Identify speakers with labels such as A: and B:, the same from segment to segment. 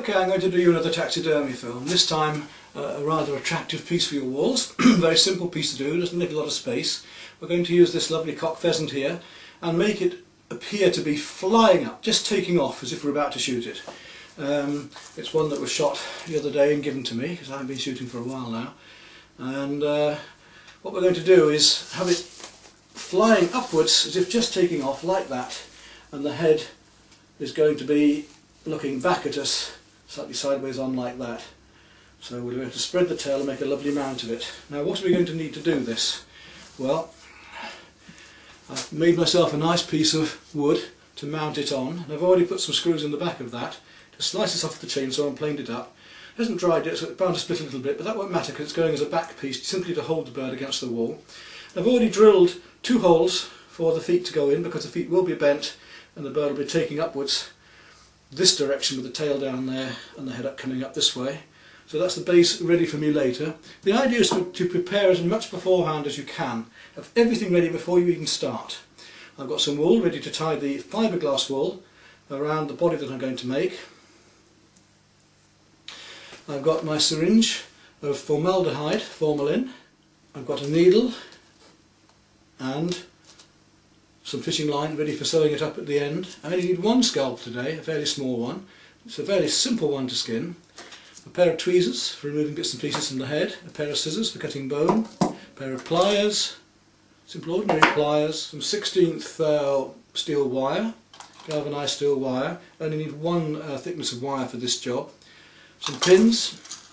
A: Okay, I'm going to do you another taxidermy film. This time a rather attractive piece for your walls. Very simple piece to do, doesn't take a lot of space. We're going to use this lovely cock pheasant here and make it appear to be flying up, just taking off as if we're about to shoot it. It's one that was shot the other day and given to me because I haven't been shooting for a while now. And what we're going to do is have it flying upwards as if just taking off like that, and the head is going to be looking back at us slightly sideways on like that. So we're going to spread the tail and make a lovely mount of it. Now what are we going to need to do this? Well, I've made myself a nice piece of wood to mount it on, and I've already put some screws in the back of that to slice this off the chainsaw and planed it up. It hasn't dried yet, so it's bound to split a little bit, but that won't matter because it's going as a back piece simply to hold the bird against the wall. I've already drilled 2 holes for the feet to go in because the feet will be bent and the bird will be taking upwards this direction with the tail down there and the head up coming up this way. So that's the base ready for me later. The idea is to prepare as much beforehand as you can. Have everything ready before you even start. I've got some wool ready to tie the fiberglass wool around the body that I'm going to make. I've got my syringe of formaldehyde, formalin. I've got a needle and some fishing line ready for sewing it up at the end. I only need one scalp today, a fairly small one. It's a fairly simple one to skin. A pair of tweezers for removing bits and pieces from the head, a pair of scissors for cutting bone, a pair of pliers, simple ordinary pliers, some 16th steel wire, galvanised steel wire. I only need one thickness of wire for this job. Some pins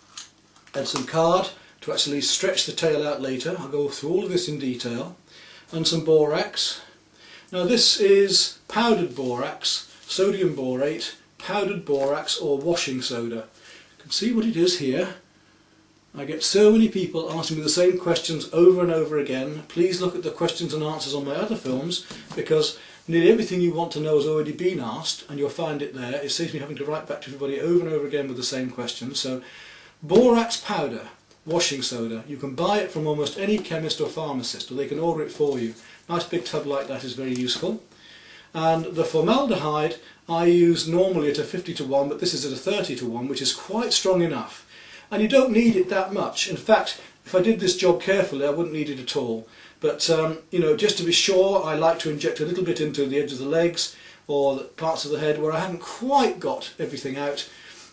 A: and some card to actually stretch the tail out later. I'll go through all of this in detail. And some borax. Now this is powdered borax, sodium borate, powdered borax or washing soda. You can see what it is here. I get so many people asking me the same questions over and over again. Please look at the questions and answers on my other films because nearly everything you want to know has already been asked and you'll find it there. It saves me having to write back to everybody over and over again with the same questions. So borax powder, washing soda. You can buy it from almost any chemist or pharmacist, or they can order it for you. Nice big tub like that is very useful. And the formaldehyde I use normally at a 50:1, but this is at a 30:1, which is quite strong enough. And you don't need it that much. In fact, if I did this job carefully, I wouldn't need it at all. But you know, just to be sure, I like to inject a little bit into the edge of the legs or the parts of the head where I haven't quite got everything out.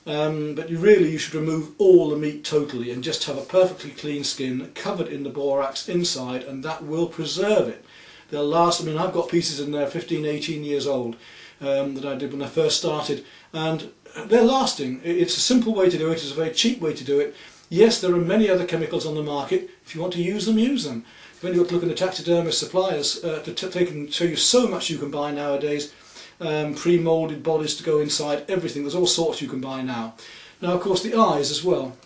A: But you should remove all the meat totally and just have a perfectly clean skin covered in the borax inside, and that will preserve it. They'll last. I mean, I've got pieces in there 15, 18 years old that I did when I first started, and they're lasting. It's a simple way to do it. It's a very cheap way to do it. Yes, there are many other chemicals on the market. If you want to use them, use them. When you look at the taxidermist suppliers, they can show you so much you can buy nowadays. Pre-moulded bodies to go inside, everything. There's all sorts you can buy now. Now, of course, the eyes as well.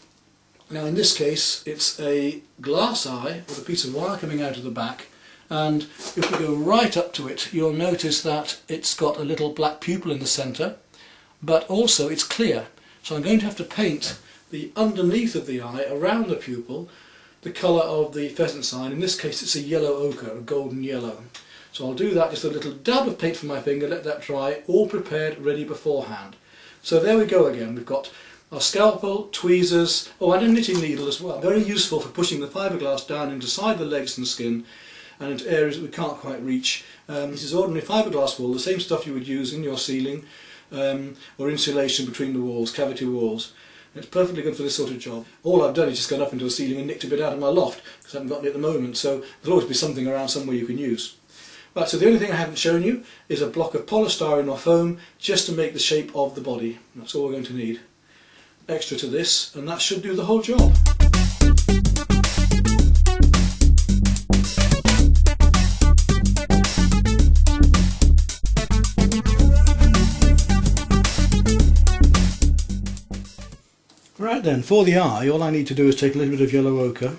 A: Now, in this case, it's a glass eye with a piece of wire coming out of the back. And if we go right up to it, you'll notice that it's got a little black pupil in the centre, but also it's clear. So I'm going to have to paint the underneath of the eye, around the pupil, the colour of the pheasant's eye. In this case, it's a yellow ochre, a golden yellow. So I'll do that, just a little dab of paint from my finger, let that dry, all prepared, ready beforehand. So there we go again. We've got our scalpel, tweezers, and a knitting needle as well. Very useful for pushing the fiberglass down inside the legs and skin and into areas that we can't quite reach. This is ordinary fiberglass wool, the same stuff you would use in your ceiling or insulation between the walls, cavity walls. It's perfectly good for this sort of job. All I've done is just gone up into a ceiling and nicked a bit out of my loft because I haven't got any at the moment, so there'll always be something around somewhere you can use. Right, so the only thing I haven't shown you is a block of polystyrene or foam just to make the shape of the body. That's all we're going to need. Extra to this, and that should do the whole job. Right then, for the eye, all I need to do is take a little bit of yellow ochre,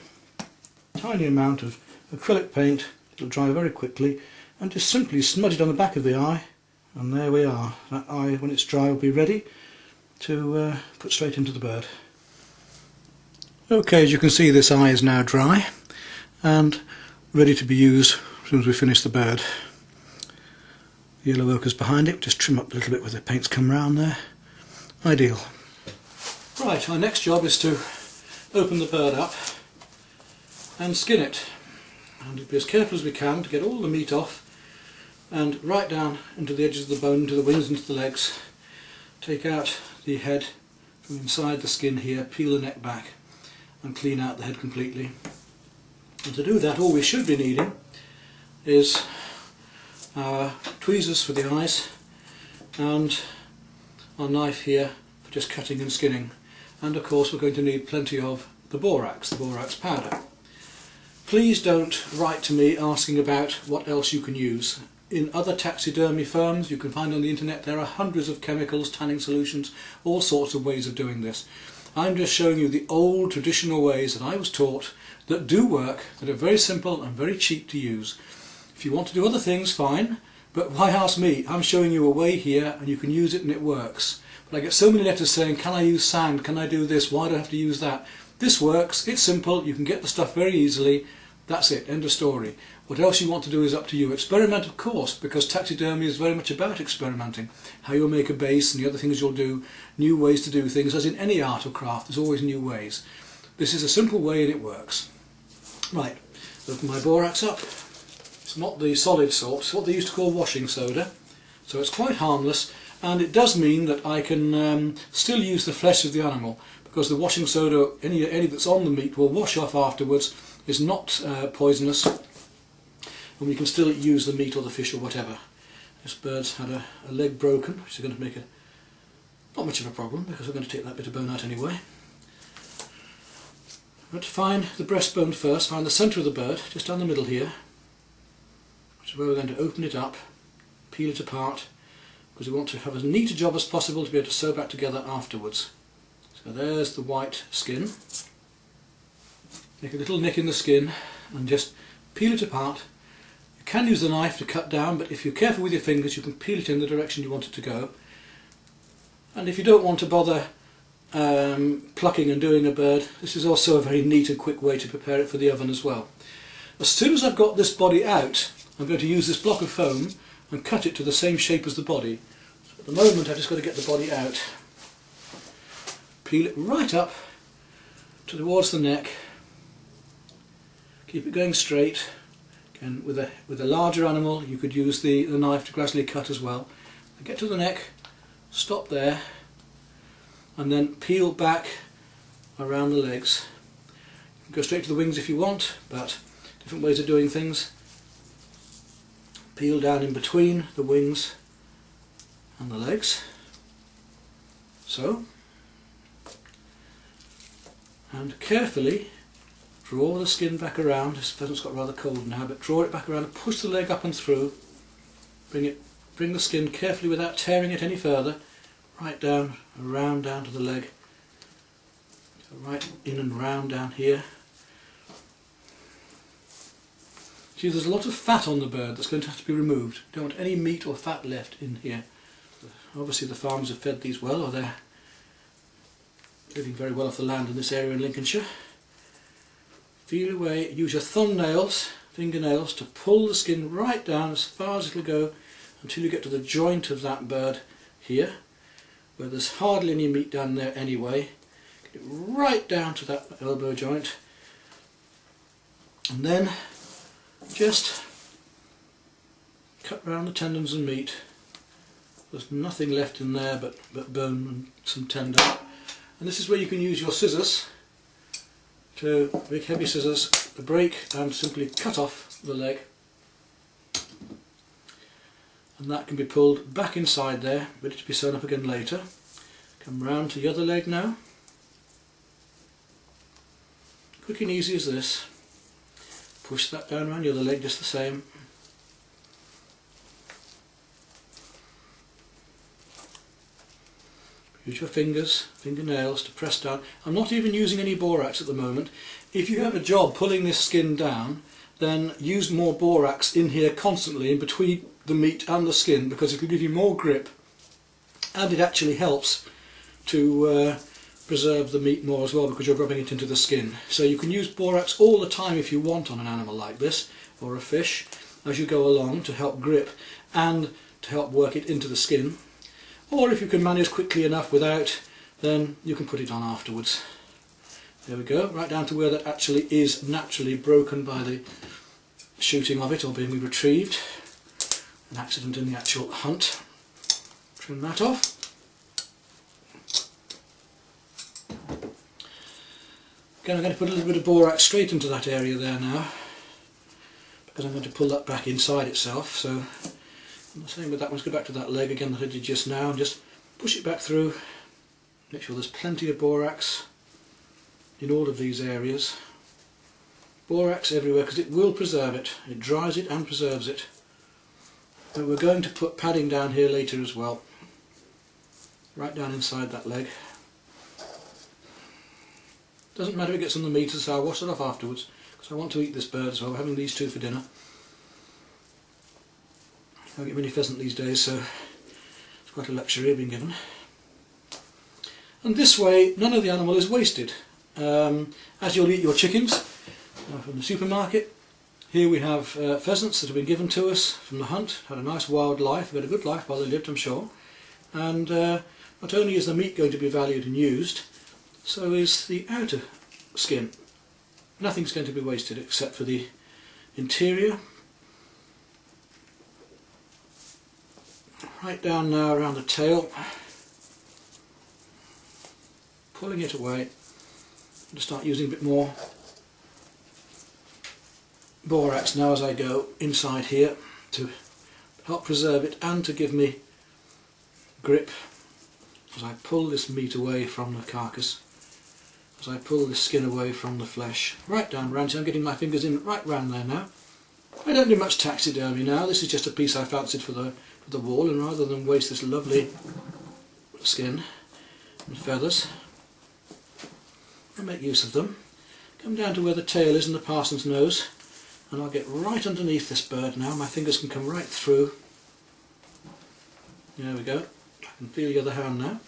A: a tiny amount of acrylic paint, it'll dry very quickly, and just simply smudge it on the back of the eye, and there we are. That eye, when it's dry, will be ready to put straight into the bird. Okay, as you can see, this eye is now dry and ready to be used as soon as we finish the bird. The yellow ochre's behind it, just trim up a little bit where the paint's come round there. Ideal. Right, our next job is to open the bird up and skin it, and be as careful as we can to get all the meat off and right down into the edges of the bone, into the wings, into the legs. Take out the head from inside the skin here, peel the neck back and clean out the head completely. And to do that, all we should be needing is our tweezers for the eyes and our knife here for just cutting and skinning. And of course we're going to need plenty of the borax powder. Please don't write to me asking about what else you can use. In other taxidermy firms you can find on the internet there are hundreds of chemicals, tanning solutions, all sorts of ways of doing this. I'm just showing you the old traditional ways that I was taught that do work, that are very simple and very cheap to use. If you want to do other things, fine, but why ask me? I'm showing you a way here and you can use it and it works. But I get so many letters saying, can I use sand, can I do this, why do I have to use that? This works, it's simple, you can get the stuff very easily, that's it, end of story. What else you want to do is up to you. Experiment of course, because taxidermy is very much about experimenting. How you'll make a base and the other things you'll do, new ways to do things, as in any art or craft, there's always new ways. This is a simple way and it works. Right, open my borax up. It's not the solid sort, it's what they used to call washing soda, so it's quite harmless. And it does mean that I can still use the flesh of the animal, because the washing soda, any that's on the meat, will wash off afterwards, is not poisonous, and we can still use the meat or the fish or whatever. This bird's had a leg broken, which is going to make not much of a problem, because we're going to take that bit of bone out anyway. But find the breastbone first, find the centre of the bird, just down the middle here, which is where we're going to open it up, peel it apart, because we want to have as neat a job as possible to be able to sew back together afterwards. So there's the white skin. Make a little nick in the skin and just peel it apart. You can use the knife to cut down, but if you're careful with your fingers you can peel it in the direction you want it to go. And if you don't want to bother plucking and doing a bird, this is also a very neat and quick way to prepare it for the oven as well. As soon as I've got this body out, I'm going to use this block of foam and cut it to the same shape as the body. So at the moment I've just got to get the body out. Peel it right up towards the neck. Keep it going straight. Again, with a larger animal you could use the knife to gradually cut as well. And get to the neck, stop there, and then peel back around the legs. You can go straight to the wings if you want, but different ways of doing things. Peel down in between the wings and the legs, so, and carefully draw the skin back around. This pheasant's got rather cold now, but draw it back around and push the leg up and through. Bring the skin carefully without tearing it any further, right down, around down to the leg, so right in and round down here. See, there's a lot of fat on the bird that's going to have to be removed. You don't want any meat or fat left in here. Obviously the farmers have fed these well, or they're living very well off the land in this area in Lincolnshire. Feel away, use your thumbnails, fingernails, to pull the skin right down as far as it'll go until you get to the joint of that bird here, where there's hardly any meat down there anyway. Get it right down to that elbow joint, and then just cut round the tendons and meat. There's nothing left in there but bone and some tendon. And this is where you can use your scissors, big heavy scissors, to break and simply cut off the leg. And that can be pulled back inside there, ready to be sewn up again later. Come round to the other leg now. Quick and easy as this. Push that down around the other leg just the same. Use your fingernails to press down. I'm not even using any borax at the moment. If you have a job pulling this skin down, then use more borax in here constantly in between the meat and the skin, because it will give you more grip, and it actually helps to preserve the meat more as well, because you're rubbing it into the skin. So you can use borax all the time if you want on an animal like this, or a fish, as you go along, to help grip and to help work it into the skin. Or if you can manage quickly enough without then you can put it on afterwards. There we go, right down to where that actually is naturally broken by the shooting of it or being retrieved. An accident in the actual hunt. Trim that off. Again, I'm going to put a little bit of borax straight into that area there now, because I'm going to pull that back inside itself. So the same with that one. Let's go back to that leg again that I did just now and just push it back through. Make sure there's plenty of borax in all of these areas. Borax everywhere because it will preserve it. It dries it and preserves it. But we're going to put padding down here later as well. Right down inside that leg. Doesn't matter if it gets on the meat, so I'll wash it off afterwards because I want to eat this bird as well. We're having these two for dinner. I don't get many pheasant these days, so it's quite a luxury I've been given. And this way none of the animal is wasted. As you'll eat your chickens from the supermarket, here we have pheasants that have been given to us from the hunt, had a nice wild life, had a good life while they lived, I'm sure. And not only is the meat going to be valued and used, so is the outer skin. Nothing's going to be wasted except for the interior. Right down now around the tail, pulling it away. I'm going to start using a bit more borax now as I go inside here to help preserve it and to give me grip as I pull this meat away from the carcass, as I pull the skin away from the flesh, right down round. So I'm getting my fingers in right round there now. I don't do much taxidermy now. This is just a piece I fancied for the wall, and rather than waste this lovely skin and feathers, I make use of them. Come down to where the tail is and the parson's nose, and I'll get right underneath this bird now. My fingers can come right through. There we go. I can feel the other hand now.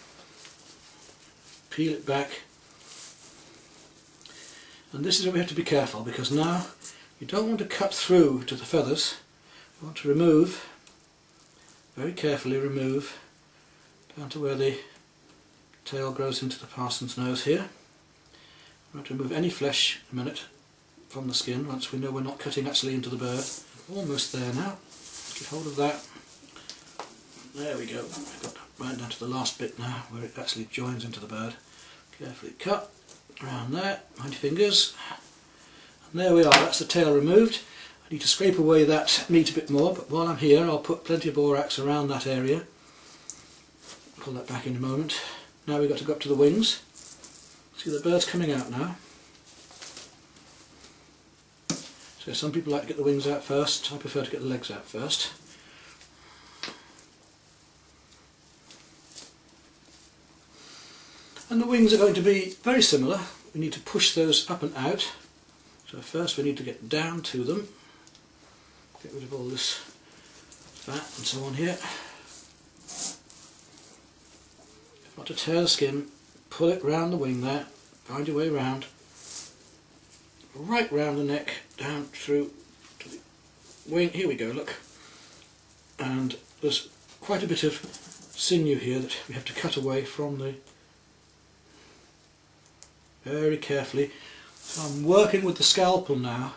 A: Peel it back. And this is where we have to be careful, because now you don't want to cut through to the feathers. You want to remove, very carefully remove, down to where the tail grows into the parson's nose here. We want to remove any flesh in a minute from the skin once we know we're not cutting actually into the bird. Almost there now. Get hold of that. There we go. I've got right down to the last bit now where it actually joins into the bird. Carefully cut around there, mind your fingers. And there we are, that's the tail removed. I need to scrape away that meat a bit more, but while I'm here I'll put plenty of borax around that area. Pull that back in a moment. Now we've got to go up to the wings. See, the bird's coming out now. So some people like to get the wings out first. I prefer to get the legs out first. And the wings are going to be very similar. We need to push those up and out. So first we need to get down to them. Get rid of all this fat and so on here. Not to tear the skin, pull it round the wing there, find your way round, right round the neck, down through to the wing. Here we go, look. And there's quite a bit of sinew here that we have to cut away from the, very carefully. So I'm working with the scalpel now,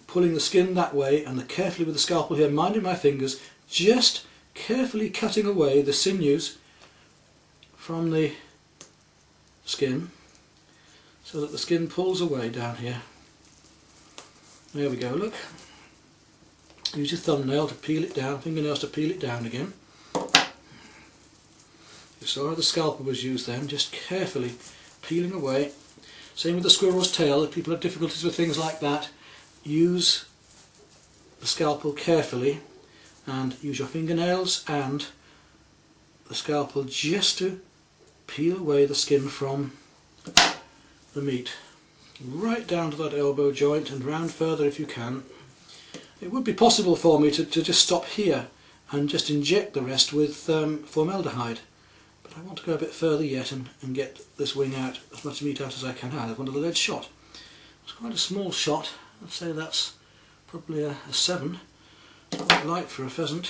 A: pulling the skin that way, and carefully with the scalpel here, minding my fingers, just carefully cutting away the sinews from the skin so that the skin pulls away down here. There we go, look. Use your thumbnail to peel it down, fingernails to peel it down again. You saw how the scalpel was used then, just carefully peeling away. Same with the squirrel's tail. If people have difficulties with things like that, use the scalpel carefully and use your fingernails and the scalpel just to peel away the skin from the meat. Right down to that elbow joint and round further if you can. It would be possible for me to just stop here and just inject the rest with formaldehyde. But I want to go a bit further yet and get this wing out, as much meat out as I can out of one of the lead shot. It's quite a small shot. I'd say that's probably a 7. Quite light for a pheasant.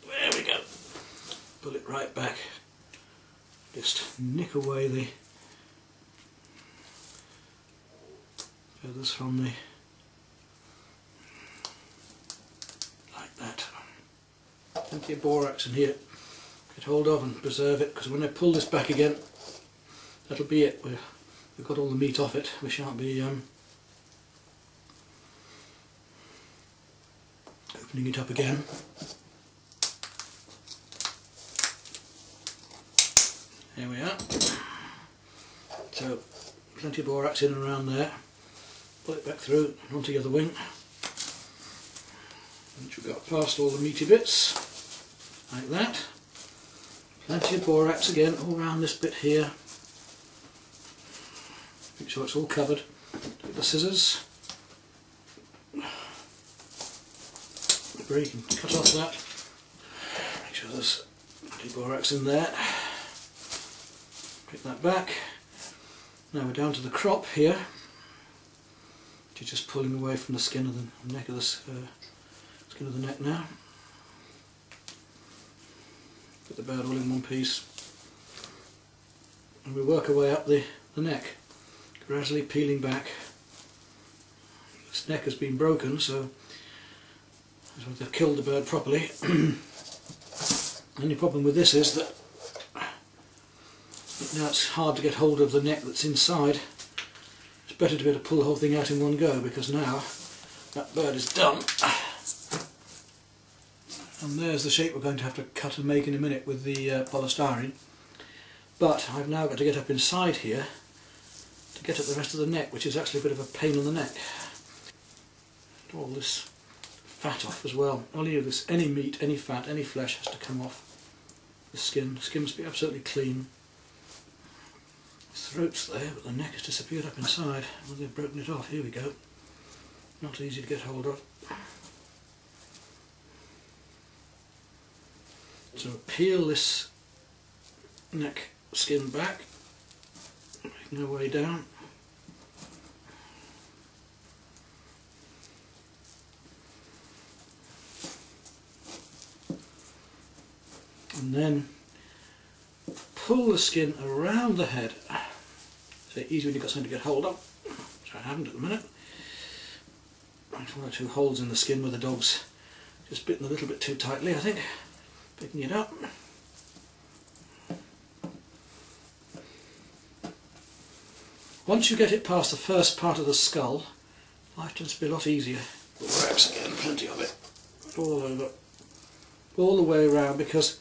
A: There we go. Pull it right back. just nick away the feathers from the, like that. Plenty of borax in here, get hold of and preserve it, because when I pull this back again, that'll be it. We've got all the meat off it. We shan't be opening it up again. Here we are. So plenty of borax in and around there. Pull it back through and onto the other wing. Once we've got past all the meaty bits, like that. Plenty of borax again all around this bit here. Make sure it's all covered. Take the scissors. You can cut off that. Make sure there's plenty of borax in there. Pick that back. Now we're down to the crop here, which is just pulling away from the skin of the neck of the skin of the neck now. Put the bird all in one piece, and we work our way up the neck, gradually peeling back. This neck has been broken, so they've killed the bird properly. The only problem with this is that now it's hard to get hold of the neck that's inside. It's better to be able to pull the whole thing out in one go, because now that bird is done. And there's the shape we're going to have to cut and make in a minute with the polystyrene. But I've now got to get up inside here to get at the rest of the neck, which is actually a bit of a pain on the neck. Get all this fat off as well. Only of this, any meat, any fat, any flesh has to come off the skin. The skin must be absolutely clean. The throat's there, but the neck has disappeared up inside. Well, they've broken it off. Here we go. Not easy to get hold of. So peel this neck skin back, making our way down. And then pull the skin around the head. So easy when you've got something to get hold of, which I haven't at the minute. There's one or two holes in the skin where the dog's just bitten a little bit too tightly, I think. Picking it up. Once you get it past the first part of the skull, life tends to be a lot easier. Borax again, plenty of it, all over, all the way around, because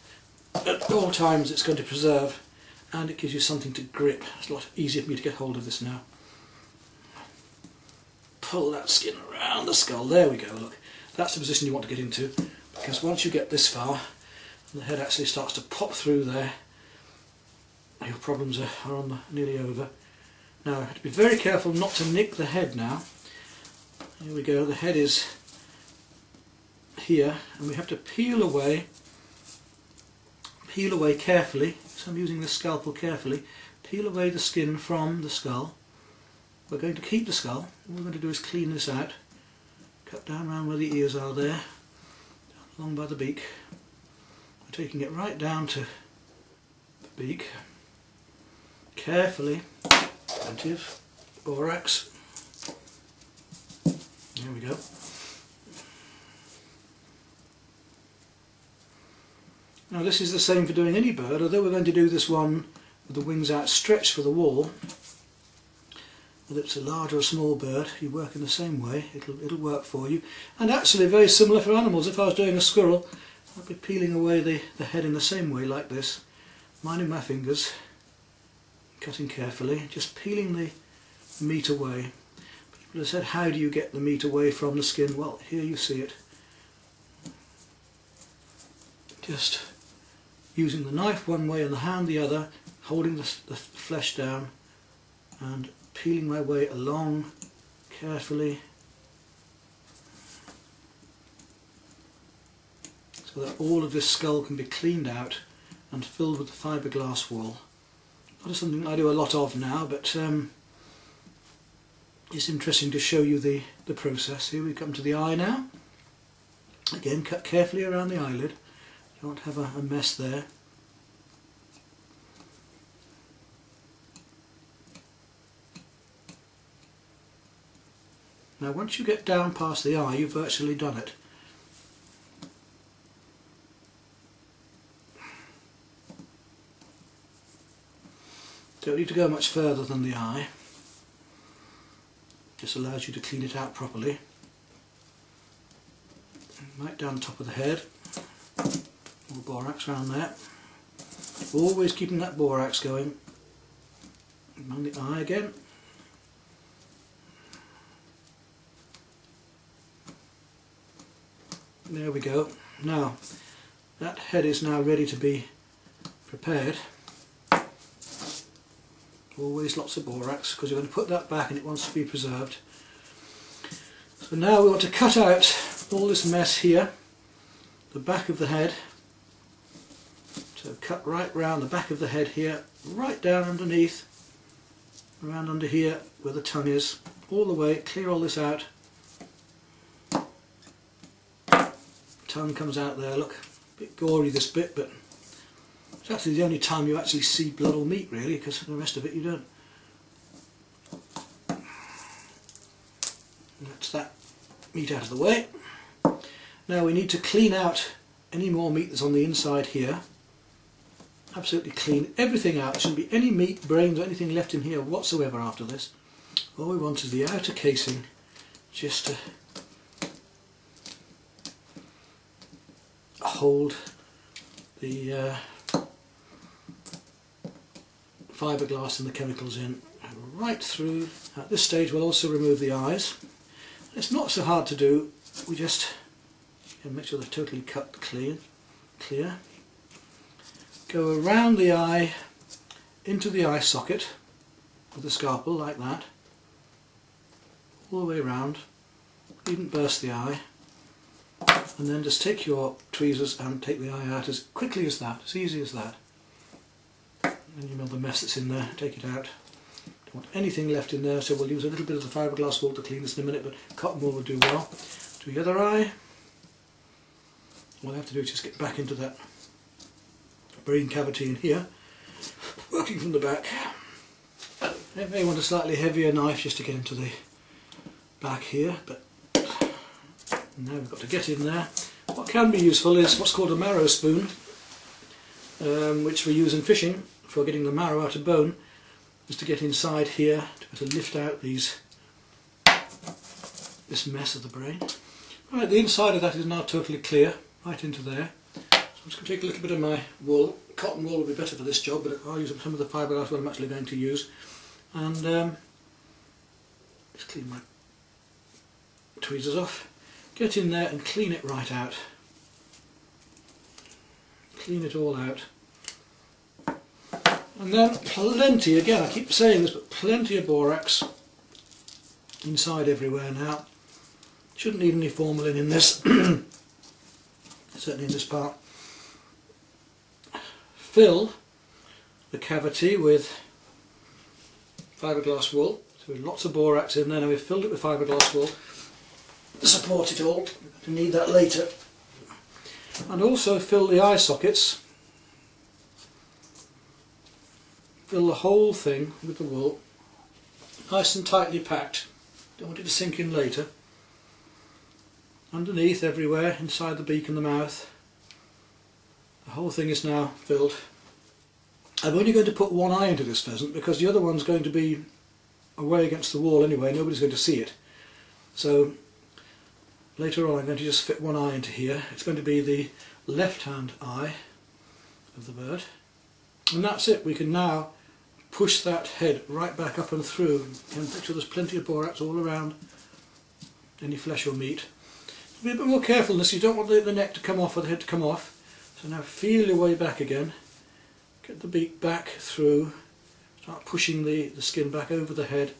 A: at all times it's going to preserve, and it gives you something to grip. It's a lot easier for me to get hold of this now. Pull that skin around the skull. There we go, look. That's the position you want to get into, because once you get this far, and the head actually starts to pop through there, your problems are nearly over. Now, I have to be very careful not to nick the head now. Here we go, the head is here, and we have to peel away carefully. So I'm using the scalpel carefully. Peel away the skin from the skull. We're going to keep the skull. All we're going to do is clean this out. Cut down around where the ears are there, down along by the beak. We're taking it right down to the beak. Carefully. Plenty of borax. There we go. Now this is the same for doing any bird, although we're going to do this one with the wings outstretched for the wall. Whether it's a large or a small bird, you work in the same way, it'll work for you. And actually very similar for animals. If I was doing a squirrel, I'd be peeling away the head in the same way, like this, minding my fingers, cutting carefully, just peeling the meat away. People have said, how do you get the meat away from the skin? Well, here you see it. Just using the knife one way and the hand the other, holding the flesh down and peeling my way along carefully, so that all of this skull can be cleaned out and filled with the fiberglass wool. That is something I do a lot of now, but it's interesting to show you the process. Here we come to the eye now. Again, cut carefully around the eyelid. You don't have a mess there. Now once you get down past the eye, you've virtually done it. Don't need to go much further than the eye. Just allows you to clean it out properly. Right down the top of the head. All the borax around there. Always keeping that borax going. On the eye again. There we go. Now that head is now ready to be prepared. Always lots of borax because you're going to put that back and it wants to be preserved. So now we want to cut out all this mess here, the back of the head. So cut right round the back of the head here, right down underneath, around under here where the tongue is, all the way, clear all this out. Tongue comes out there, look, a bit gory this bit, but it's actually the only time you actually see blood or meat really, because the rest of it you don't. And that's that meat out of the way. Now we need to clean out any more meat that's on the inside here. Absolutely clean everything out. There shouldn't be any meat, brains or anything left in here whatsoever after this. All we want is the outer casing just to hold the fiberglass and the chemicals in right through. At this stage we'll also remove the eyes. It's not so hard to do, we just make sure they're totally cut clear. Go around the eye into the eye socket with the scalpel like that, all the way around, needn't burst the eye, and then just take your tweezers and take the eye out as quickly as that, as easy as that. And you know the mess that's in there, take it out. Don't want anything left in there, so we'll use a little bit of the fiberglass wool to clean this in a minute, but cotton wool will do well. To the other eye, all I have to do is just get back into that brain cavity in here, working from the back. I may want a slightly heavier knife just to get into the back here, but now we've got to get in there. What can be useful is what's called a marrow spoon, which we use in fishing for getting the marrow out of bone, is to get inside here to lift out this mess of the brain. Right, the inside of that is now totally clear, right into there. I'm just going to take a little bit of my wool. Cotton wool will be better for this job, but I'll use some of the fiberglass wool I'm actually going to use. And just clean my tweezers off. Get in there and clean it right out. Clean it all out. And then plenty, again I keep saying this, but plenty of borax inside everywhere now. Shouldn't need any formalin in this, certainly in this part. Fill the cavity with fiberglass wool, so with lots of borax in there. Now we've filled it with fiberglass wool to support it all, we need that later. And also fill the eye sockets, fill the whole thing with the wool, nice and tightly packed, don't want it to sink in later. Underneath, everywhere, inside the beak and the mouth. The whole thing is now filled. I'm only going to put one eye into this pheasant because the other one's going to be away against the wall anyway, nobody's going to see it. So later on I'm going to just fit one eye into here. It's going to be the left hand eye of the bird. And that's it, we can now push that head right back up and through. You can picture there's plenty of borax all around any flesh or meat. Be a bit more careful in this, you don't want the neck to come off or the head to come off. So now feel your way back again, get the beak back through, start pushing the skin back over the head,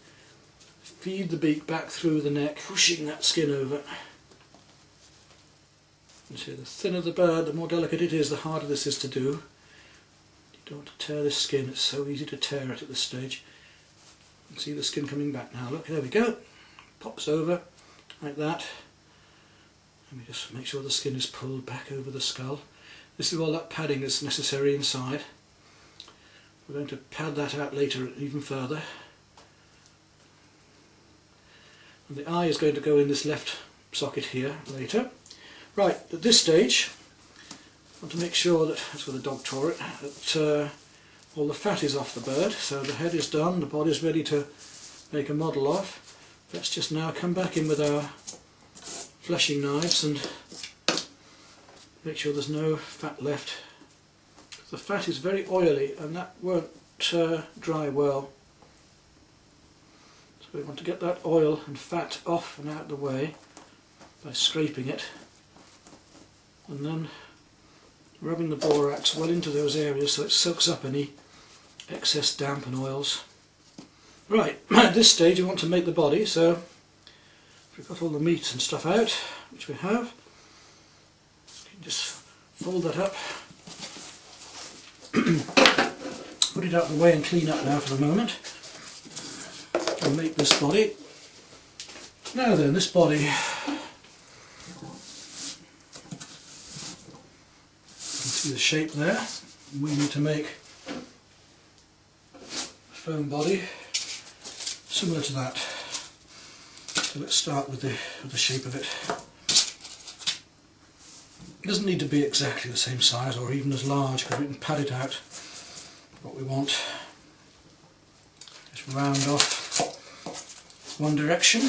A: feed the beak back through the neck, pushing that skin over. You see, the thinner the bird, the more delicate it is, the harder this is to do. You don't want to tear this skin, it's so easy to tear it at this stage. You can see the skin coming back now, look, there we go, pops over like that. Let me just make sure the skin is pulled back over the skull. This is all that padding that's necessary inside. We're going to pad that out later even further. and the eye is going to go in this left socket here later. Right, at this stage I want to make sure that, that's where the dog tore it, that all the fat is off the bird, so the head is done, the body is ready to make a model of. Let's just now come back in with our fleshing knives and make sure there's no fat left. The fat is very oily and that won't dry well. So we want to get that oil and fat off and out of the way by scraping it and then rubbing the borax well into those areas so it soaks up any excess damp and oils. Right, at this stage we want to make the body, so we've got all the meat and stuff out, which we have. You can just fold that up, put it out of the way and clean up now for the moment, and make this body. Now then, this body, you can see the shape there. We need to make a foam body similar to that. So let's start with the shape of it. It doesn't need to be exactly the same size or even as large, because we can pad it out what we want. Just round off one direction.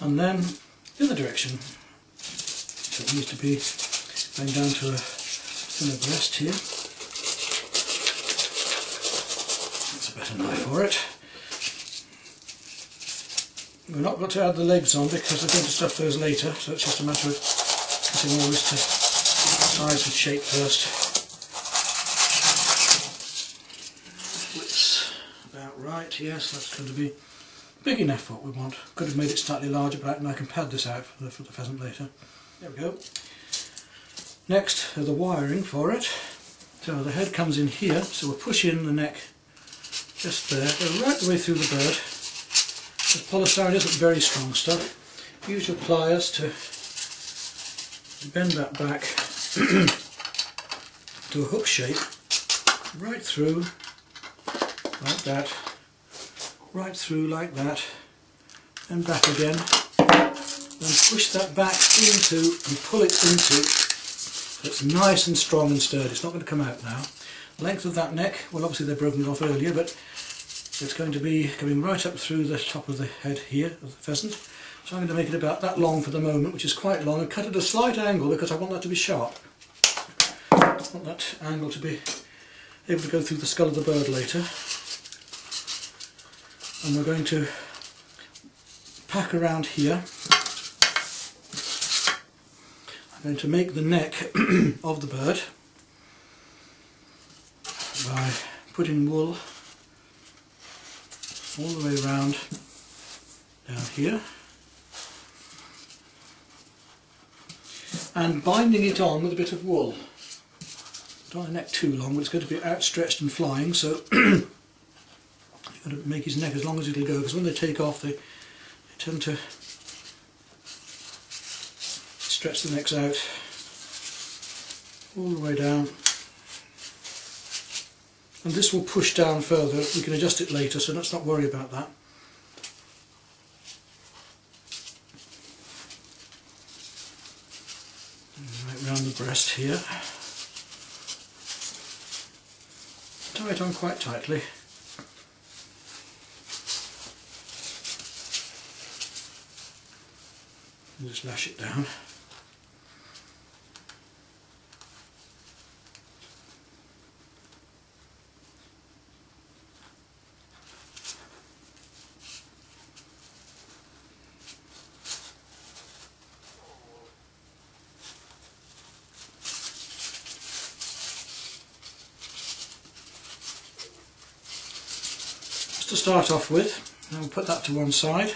A: And then the other direction. So it needs to be going down to a thinner breast here. That's a better knife for it. We're not going to add the legs on because we're going to stuff those later, so it's just a matter of cutting all this to size and shape first. Width's about right, yes, that's going to be big enough for what we want. Could have made it slightly larger, but I can pad this out for the pheasant later. There we go. Next, the wiring for it. So the head comes in here, so we'll push in the neck just there, go right the way through the bird. The polystyrene isn't very strong stuff. Use your pliers to bend that back to a hook shape, right through, like that, right through like that, and back again. Then push that back into and pull it into so it's nice and strong and sturdy. It's not going to come out now. Length of that neck, well obviously they've broken it off earlier, but it's going to be coming right up through the top of the head here of the pheasant. So I'm going to make it about that long for the moment, which is quite long, and cut at a slight angle because I want that to be sharp. I want that angle to be able to go through the skull of the bird later. And we're going to pack around here. I'm going to make the neck of the bird by putting wool all the way around down here and binding it on with a bit of wool. Don't want the neck too long, but it's going to be outstretched and flying, so you've got to make his neck as long as it'll go, because when they take off they tend to stretch the necks out all the way down. And this will push down further. We can adjust it later, so let's not worry about that. Right round the breast here. Tie it on quite tightly. And just lash it down. To start off with, and we'll put that to one side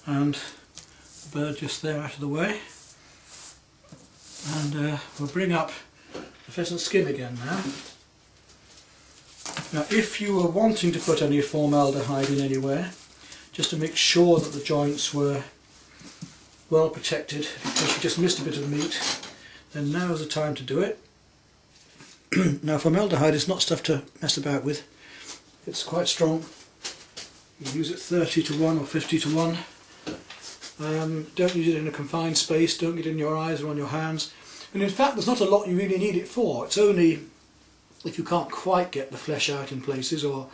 A: and the bird just there out of the way, and we'll bring up the pheasant skin again now. Now if you were wanting to put any formaldehyde in anywhere, just to make sure that the joints were well protected, because you just missed a bit of meat, then now is the time to do it. Now formaldehyde is not stuff to mess about with. It's quite strong. You use it 30 to 1 or 50 to 1. Don't use it in a confined space, don't get it in your eyes or on your hands. And in fact there's not a lot you really need it for. It's only if you can't quite get the flesh out in places, or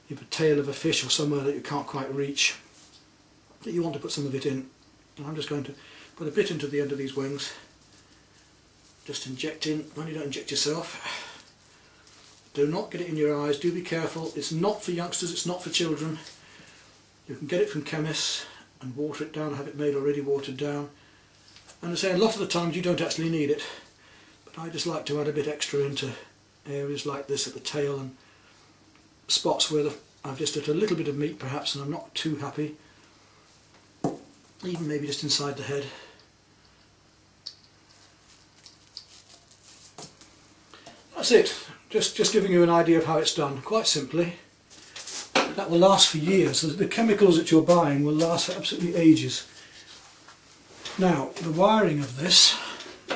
A: you have a tail of a fish or somewhere that you can't quite reach, that you want to put some of it in. And I'm just going to put a bit into the end of these wings. Just inject in, when you don't inject yourself. Do not get it in your eyes, do be careful. It's not for youngsters, it's not for children. You can get it from chemists and water it down, have it made already watered down. And I say a lot of the times you don't actually need it, but I just like to add a bit extra into areas like this at the tail and spots where I've just had a little bit of meat perhaps and I'm not too happy. Even maybe just inside the head. That's it, just giving you an idea of how it's done, quite simply. That will last for years. The chemicals that you're buying will last for absolutely ages. Now, the wiring of this, we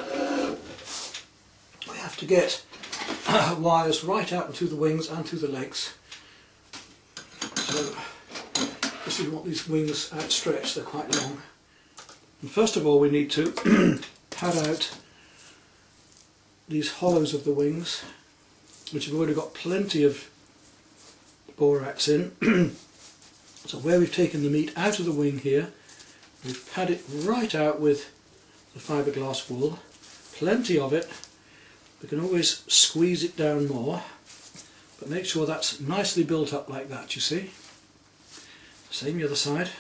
A: have to get wires right out and through the wings and through the legs. So, this is what these wings outstretch, they're quite long. And first of all we need to pad out these hollows of the wings, which have already got plenty of borax in. So where we've taken the meat out of the wing here, we've padded it right out with the fiberglass wool, plenty of it. We can always squeeze it down more, but make sure that's nicely built up like that, you see. Same the other side.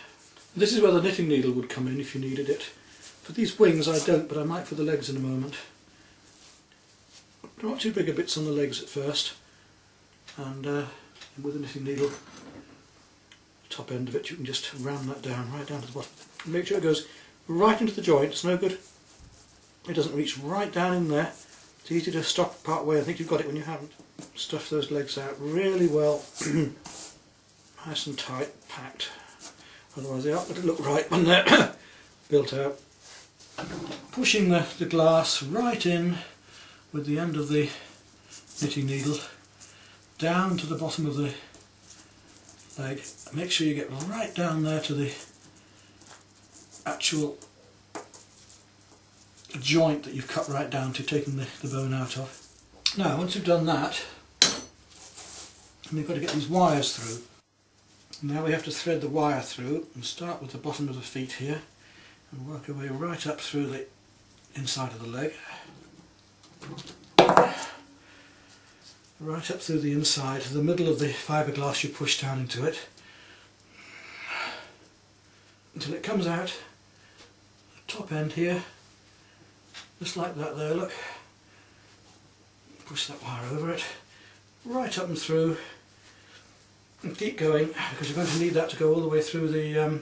A: This is where the knitting needle would come in if you needed it. For these wings I don't, but I might for the legs in a moment. Not too big a bits on the legs at first, and with the knitting needle, the top end of it, you can just ram that down, right down to the bottom. Make sure it goes right into the joint. It's no good it doesn't reach right down in there. It's easy to stop part way. I think you've got it when you haven't. Stuff those legs out really well, nice and tight, packed. Otherwise they aren't going to look right when they're built out. Pushing the glass right in with the end of the knitting needle down to the bottom of the leg. Make sure you get right down there to the actual joint that you've cut right down to, taking the bone out of. Now once you've done that, we've got to get these wires through. Now we have to thread the wire through and start with the bottom of the feet here and work our way right up through the inside of the leg. Right up through the inside, the middle of the fiberglass you push down into it until it comes out the top end here, just like that there, look. Push that wire over it, right up and through, and keep going because you're going to need that to go all the way through the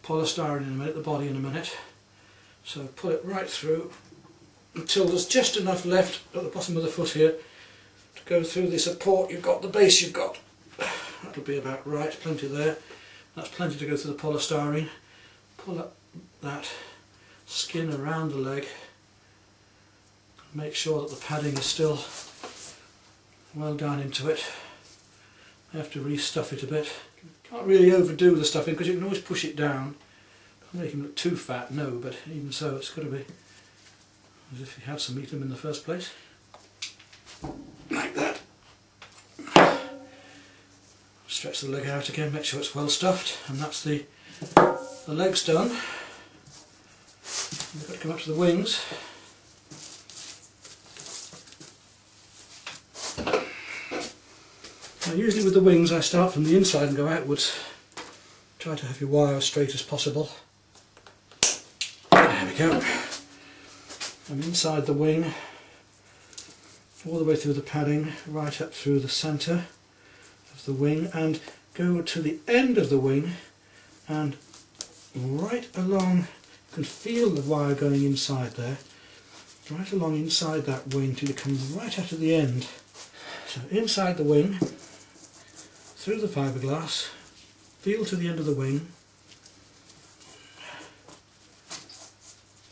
A: polystyrene in a minute, the body in a minute. So pull it right through until there's just enough left at the bottom of the foot here to go through the support you've got, the base you've got. That'll be about right, plenty there. That's plenty to go through the polystyrene. Pull up that skin around the leg. Make sure that the padding is still well down into it. I have to re-stuff it a bit. Can't really overdo the stuffing because you can always push it down. Don't make him look too fat, no, but even so it's got to be as if you had some meat in him in the first place. Like that. Stretch the leg out again, make sure it's well stuffed, and that's the legs done. We've got to come up to the wings. Now usually with the wings I start from the inside and go outwards. Try to have your wire as straight as possible. There we go. I'm inside the wing, all the way through the padding, right up through the centre of the wing, and go to the end of the wing and right along. You can feel the wire going inside there, right along inside that wing till you come right out to the end. So inside the wing, through the fiberglass, feel to the end of the wing,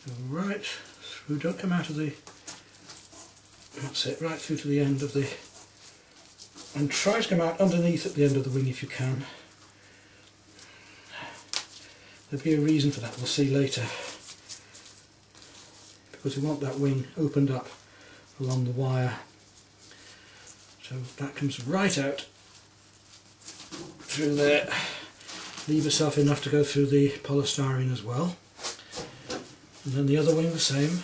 A: go right through, don't come out of the, that's it, right through to the end of the, and try to come out underneath at the end of the wing if you can. There'll be a reason for that, we'll see later, because we want that wing opened up along the wire. So that comes right out through there. Leave yourself enough to go through the polystyrene as well. And then the other wing the same.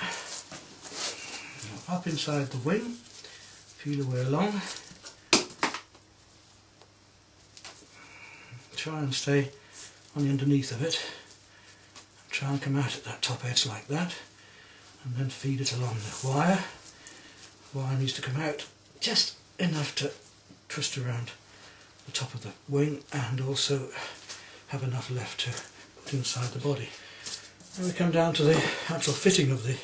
A: Up inside the wing, feel your way along. Try and stay on the underneath of it. Try and come out at that top edge like that. And then feed it along the wire. The wire needs to come out just enough to twist around the top of the wing and also have enough left to put inside the body. Then we come down to the actual fitting of the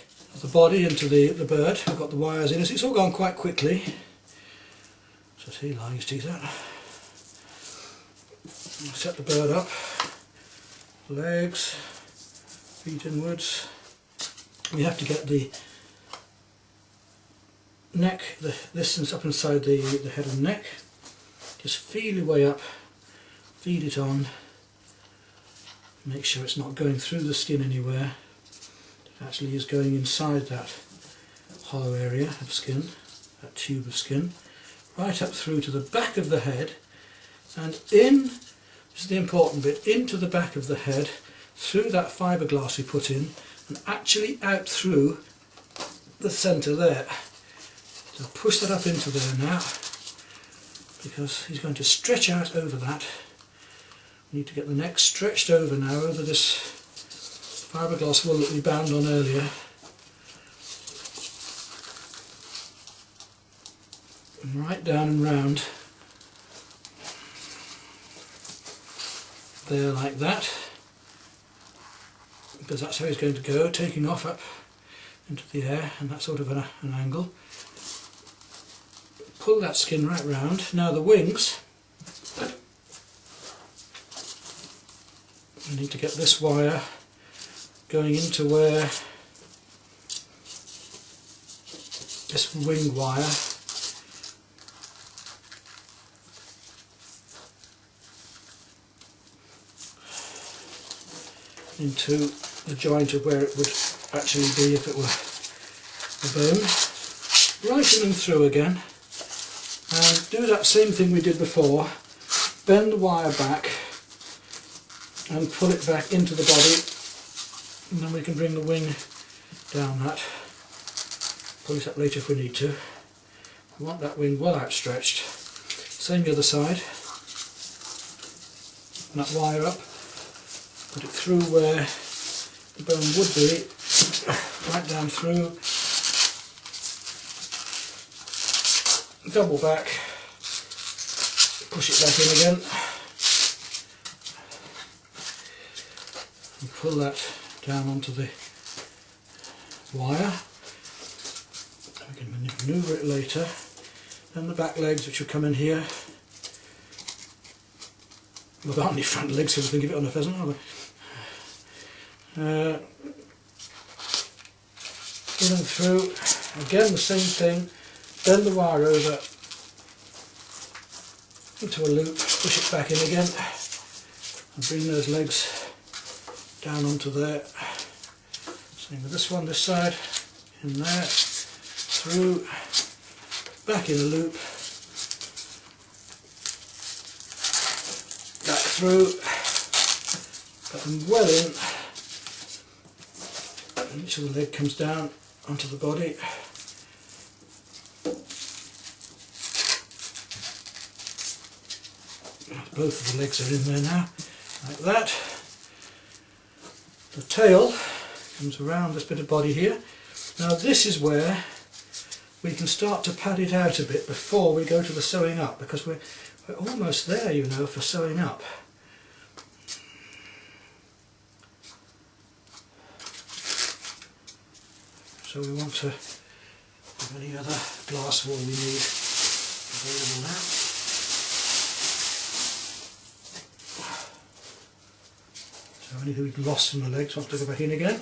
A: body into the bird. We've got the wires in it. It's all gone quite quickly. So see, line his teeth out. Set the bird up. Legs, feet inwards. We have to get the neck, the distance up inside the head and neck. Just feel your way up, feed it on, make sure it's not going through the skin anywhere. It actually is going inside that hollow area of skin, that tube of skin, right up through to the back of the head, and in, this is the important bit, into the back of the head, through that fiberglass we put in, and actually out through the centre there. So push that up into there now, because he's going to stretch out over that. We need to get the neck stretched over now, over this fiberglass wool that we bound on earlier. And right down and round there like that, because that's how he's going to go, taking off up into the air and that sort of an angle. Pull that skin right round. Now the wings, we need to get this wire going into where this wing wire into the joint of where it would actually be if it were a bone. Right in and through again. And do that same thing we did before, bend the wire back and pull it back into the body, and then we can bring the wing down that, pull it up later if we need to. We want that wing well outstretched. Same the other side, and that wire up, put it through where the bone would be, right down through, double back, push it back in again, and pull that down onto the wire. We can manoeuvre it later. Then the back legs, which will come in here. Well, there aren't any front legs, because we can give it on a pheasant, are there? In and through, again the same thing. Bend the wire over into a loop, push it back in again, and bring those legs down onto there. Same with this one, this side, in there, through, back in a loop, back through, put them well in, and each of the leg comes down onto the body. Both of the legs are in there now, like that. The tail comes around this bit of body here. Now this is where we can start to pad it out a bit before we go to the sewing up, because we're almost there, you know, for sewing up. So we want to have any other glass wool we need available now. So anything we've lost from the legs wants to go back in again.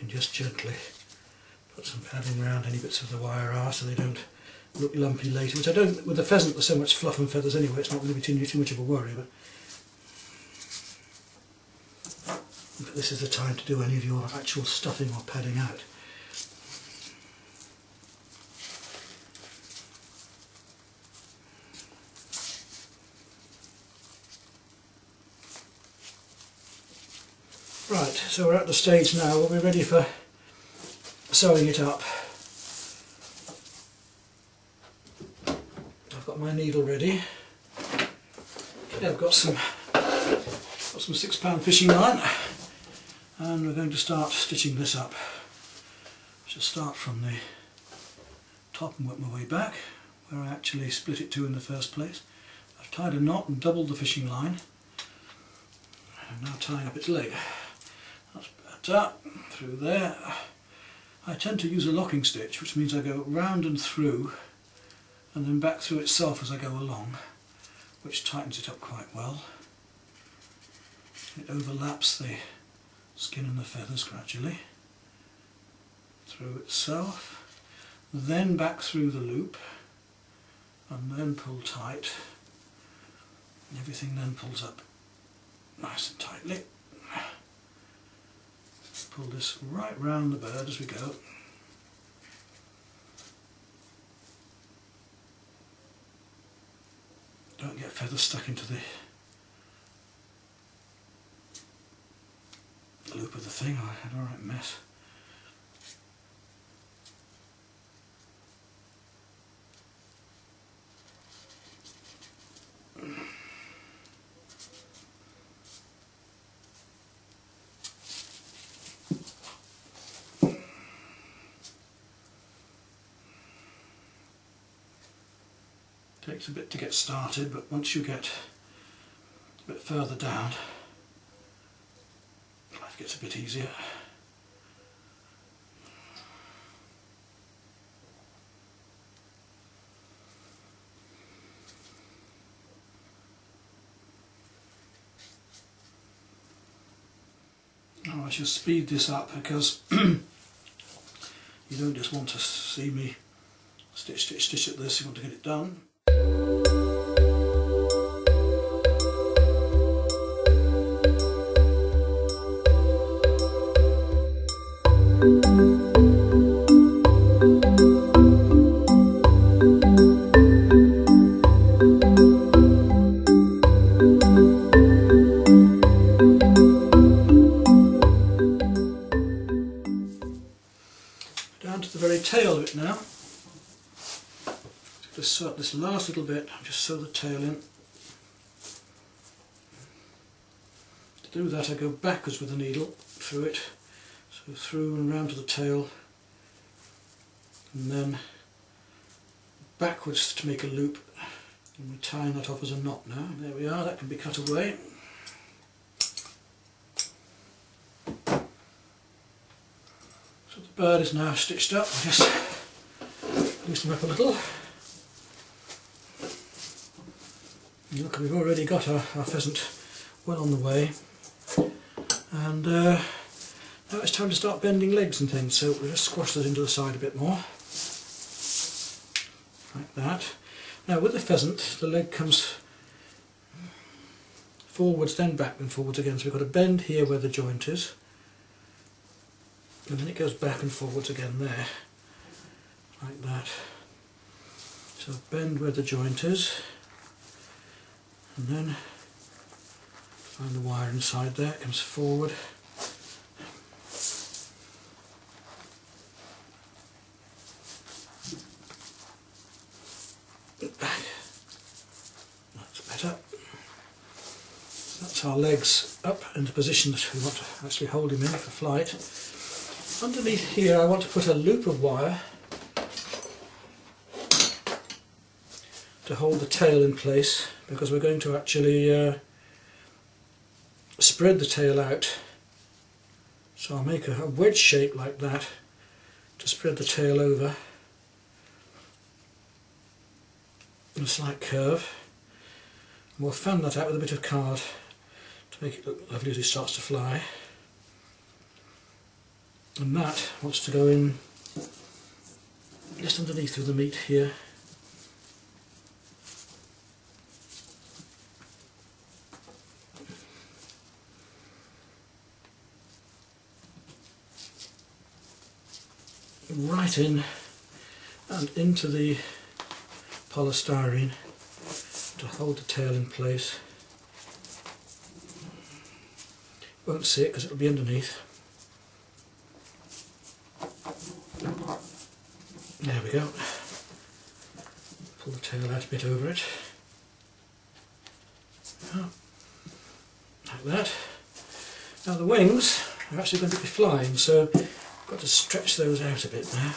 A: can just gently put some padding around any bits of the wire are so they don't look lumpy later, which I don't, with the pheasant there's so much fluff and feathers anyway, it's not going to be too much of a worry, but this is the time to do any of your actual stuffing or padding out. Right, so we're at the stage now where we're ready for sewing it up. I've got my needle ready. Okay, I've got some £6 fishing line, and we're going to start stitching this up. I shall start from the top and work my way back, where I actually split it two in the first place. I've tied a knot and doubled the fishing line. I'm now tying up its leg. That's better, through there. I tend to use a locking stitch, which means I go round and through and then back through itself as I go along, which tightens it up quite well. It overlaps the skin and the feathers gradually through itself, then back through the loop and then pull tight. Everything then pulls up nice and tightly. Pull this right round the bird as we go. Don't get feathers stuck into the loop of the thing, or I had a right mess. Takes a bit to get started, but once you get a bit further down, life gets a bit easier. Now I shall speed this up because you don't just want to see me stitch at this, you want to get it done. Down to the very tail of it now. Just sew up this last little bit, just sew the tail in. To do that I go backwards with the needle through it, so through and round to the tail, and then backwards to make a loop, and we're tying that off as a knot now. There we are, that can be cut away. So the bird is now stitched up. I'll just loosen them up a little. And look, we've already got our pheasant well on the way, and now it's time to start bending legs and things, so we'll just squash that into the side a bit more, like that. Now with the pheasant, the leg comes forwards, then back and forwards again, so we've got a bend here where the joint is, and then it goes back and forwards again there, like that. So bend where the joint is, and then find the wire inside there, it comes forward, back. That's better. That's our legs up into position that we want to actually hold him in for flight. Underneath here I want to put a loop of wire to hold the tail in place, because we're going to actually spread the tail out. So I'll make a wedge shape like that to spread the tail over in a slight curve. And we'll fan that out with a bit of card to make it look lovely as it starts to fly. and that wants to go in just underneath through the meat here. Right in and into the polystyrene to hold the tail in place. Won't see it because it'll be underneath. There we go. Pull the tail out a bit over it. Like that. Now the wings are actually going to be flying, so I've got to stretch those out a bit now.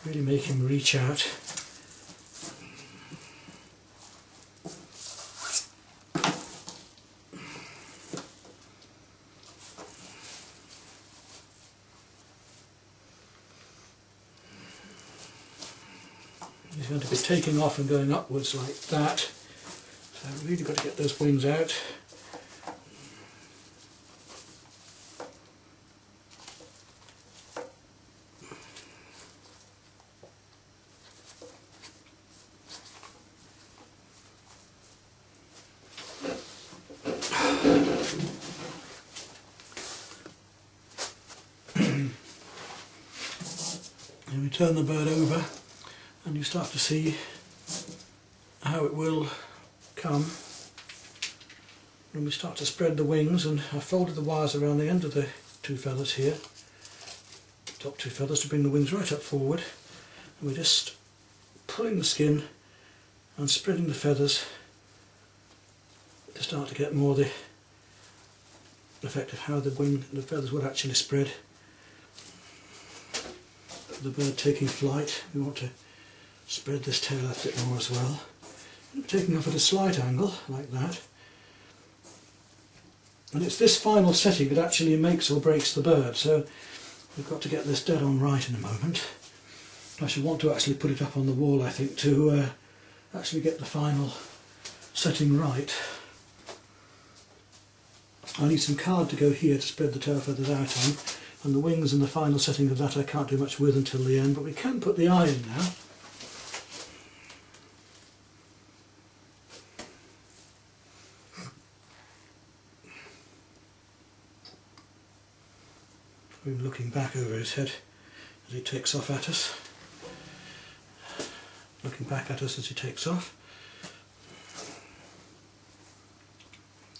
A: Really make him reach out. He's going to be taking off and going upwards like that, so I've really got to get those wings out. And we turn the bird over, and you start to see how it will come when we start to spread the wings. And I've folded the wires around the end of the two feathers here, top two feathers, to bring the wings right up forward, and we're just pulling the skin and spreading the feathers to start to get more the effect of how the feathers would actually spread. For the bird taking flight, we want to spread this tail out a bit more as well. Taking off at a slight angle, like that. And it's this final setting that actually makes or breaks the bird, so we've got to get this dead on right in a moment. I should want to actually put it up on the wall, I think, to actually get the final setting right. I need some card to go here to spread the tail feathers out on, and the wings and the final setting of that I can't do much with until the end, but we can put the eye in now. We're looking back over his head as he takes off at us. Looking back at us as he takes off.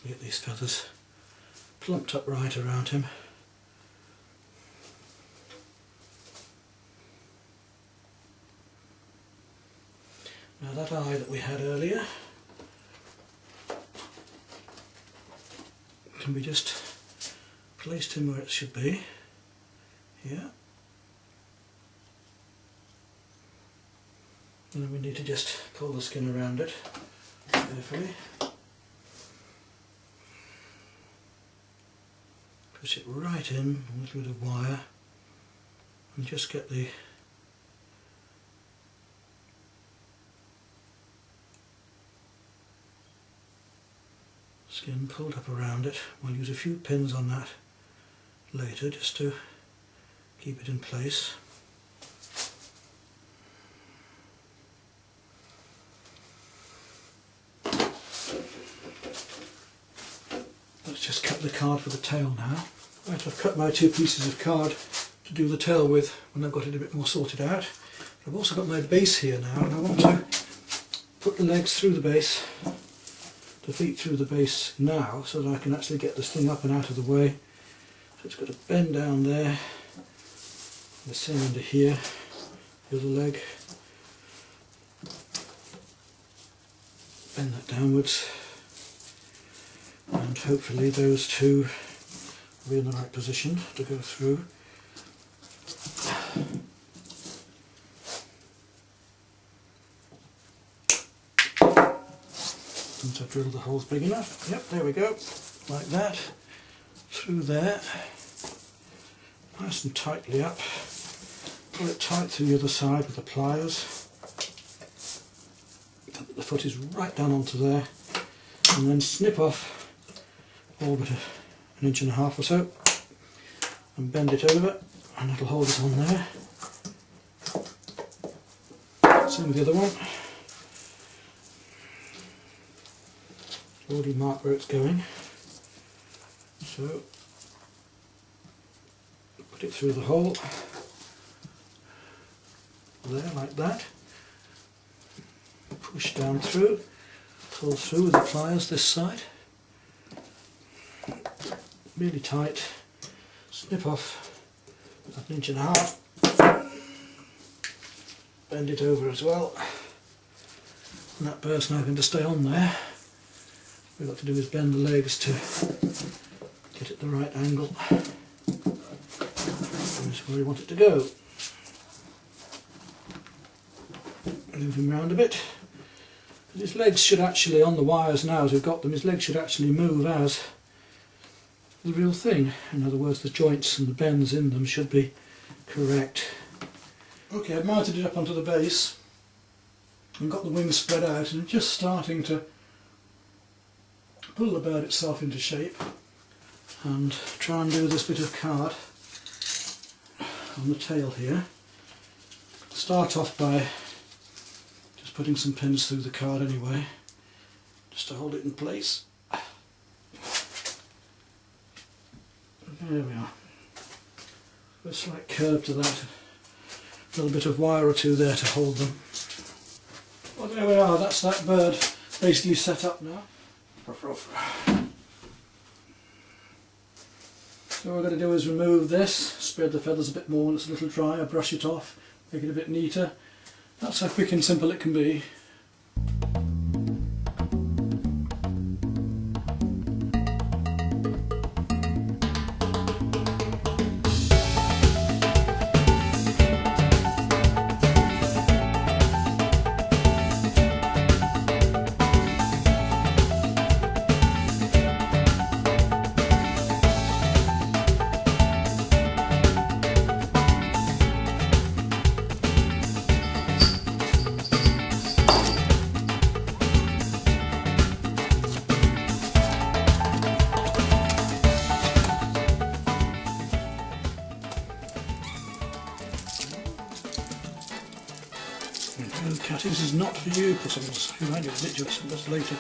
A: Get these feathers plumped up right around him. Now that eye that we had earlier can be just placed in where it should be, here. And then we need to just pull the skin around it carefully. Push it right in, a little bit of wire, and just get the skin pulled up around it. We'll use a few pins on that later just to keep it in place. Let's just cut the card for the tail now. Right, I've cut my two pieces of card to do the tail with when I've got it a bit more sorted out. I've also got my base here now, and I want to put the legs through the base, the feet through the base now, so that I can actually get this thing up and out of the way. So it's got to bend down there, the same under here, the other leg, bend that downwards, and hopefully those two will be in the right position to go through. Once I've drilled the holes big enough, yep, there we go, like that, through there, nice and tightly up, pull it tight through the other side with the pliers, the foot is right down onto there, and then snip off all but an inch and a half or so, and bend it over and that'll hold it on there. Same with the other one. Already marked where it's going, so put it through the hole there like that, push down through, pull through with the pliers this side, really tight, snip off about 1.5 inches, bend it over as well, and that bird's now going to stay on there. What we've got to do is bend the legs to get it the right angle. That's where we want it to go. Move him round a bit. His legs should actually, on the wires now as we've got them, his legs should actually move as the real thing. In other words, the joints and the bends in them should be correct. Okay, I've mounted it up onto the base and got the wings spread out and just starting to pull the bird itself into shape and try and do this bit of card on the tail here. Start off by just putting some pins through the card anyway, just to hold it in place. There we are. A slight curve to that, a little bit of wire or two there to hold them. Well, there we are, that's that bird basically set up now. Ruff, ruff. So what we're going to do is remove this, spread the feathers a bit more when it's a little drier, brush it off, make it a bit neater. That's how quick and simple it can be. Cutting, this is not for you, because I'm going to remind you of it just later.